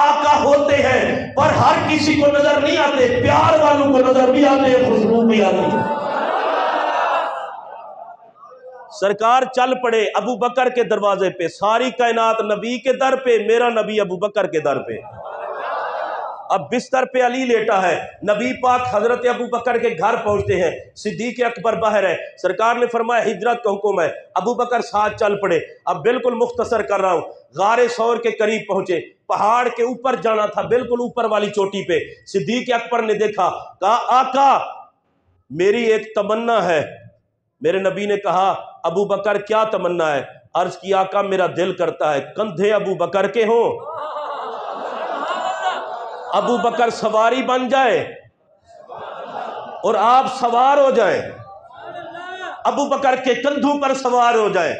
आका होते हैं, पर हर किसी को नजर नहीं आते, प्यार वालों को नजर भी आते हैं, खुशबू भी आती है। सरकार चल पड़े अबू बकर के दरवाजे पे, सारी कायनात नबी के दर पे, मेरा नबी अबू बकर के दर पे। अब बिस्तर पे अली लेटा है, नबी पाक हजरत अबू बकर के घर पहुंचते हैं, सिद्दीक अकबर बाहर है, सरकार ने फरमाया हिजरत का हुक्म है, अबू बकर साथ चल पड़े। अब बिल्कुल मुख्तसर कर रहा हूँ, गारे सौर के करीब पहुंचे, पहाड़ के ऊपर जाना था, बिल्कुल ऊपर वाली चोटी पे। सिद्दीक अकबर ने देखा, कहा आका मेरी एक तमन्ना है। मेरे नबी ने कहा अबू बकर क्या तमन्ना है? अर्ज की आका मेरा दिल करता है कंधे अबू बकर के हों, अबू बकर सवारी बन जाए और आप सवार हो जाए, अबू बकर के कंधों पर सवार हो जाए।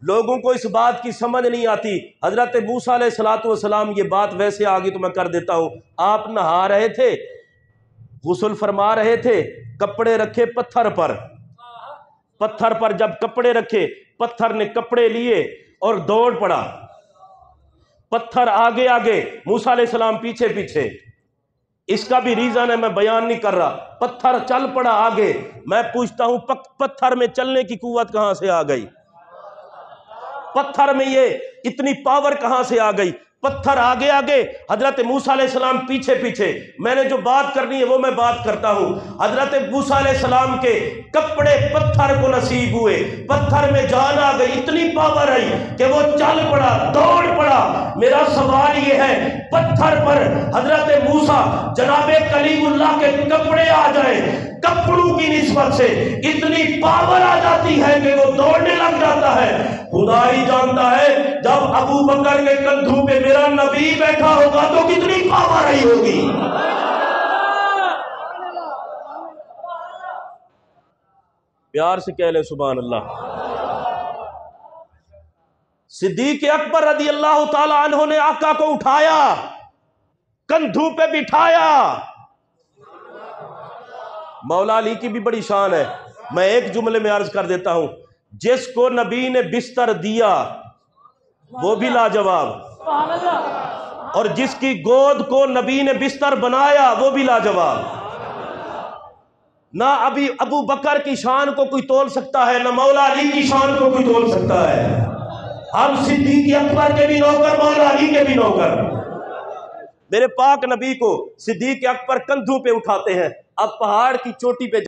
लोगों को इस बात की समझ नहीं आती। हजरत मूसा अलैहिस्सलाम, ये बात वैसे आगे तो मैं कर देता हूं, आप नहा रहे थे, गुस्ल फरमा रहे थे, कपड़े रखे पत्थर पर, पत्थर पर जब कपड़े रखे, पत्थर ने कपड़े लिए और दौड़ पड़ा, पत्थर आगे आगे, मूसा अलैहिस्सलाम पीछे पीछे। इसका भी रीजन है, मैं बयान नहीं कर रहा। पत्थर चल पड़ा आगे। मैं पूछता हूं पत्थर में चलने की कुव्वत कहां से आ गई? पत्थर में ये इतनी पावर कहां से आ गई? पत्थर आगे आगे, हजरत मूसा अलैहिस्सलाम पीछे पीछे। मैंने जो बात करनी है वो मैं बात करता हूं। हजरत मूसा अलैहिस्सलाम के कपड़े पत्थर को नसीब हुए, पत्थर में जान आ गई, इतनी पावर आई कि वो चल पड़ा, दौड़ पड़ा। मेरा सवाल ये है, पत्थर पर हजरत मूसा जनाबे कलीमुल्लाह के कपड़े आ जाए, कपड़ों की निस्बत से इतनी पावर आ जाती है कि वो दौड़ने लग जाता है। खुदा ही जानता है जब अबू बकर के कंधों पे मेरा नबी बैठा होगा तो कितनी पावर आई होगी। प्यार से कह ले सुभान अल्लाह। सिद्दीक अकबर रज़ी अल्लाह ताला अन्हु ने आका को उठाया, कंधों पे बिठाया। मौला अली की भी बड़ी शान है। मैं एक जुमले में अर्ज कर देता हूं, जिसको नबी ने बिस्तर दिया वो भी लाजवाब, और जिसकी गोद को नबी ने बिस्तर बनाया वो भी लाजवाब। ना अभी अबू बकर की शान को कोई तोल सकता है, ना मौला अली की शान को कोई तोल सकता है। हम सिद्दीक अकबर के भी नौकर, मौला अली के भी नौकर। मेरे पाक नबी को सिद्दीक अकबर कंधों पे उठाते हैं। अब पहाड़ की चोटी पे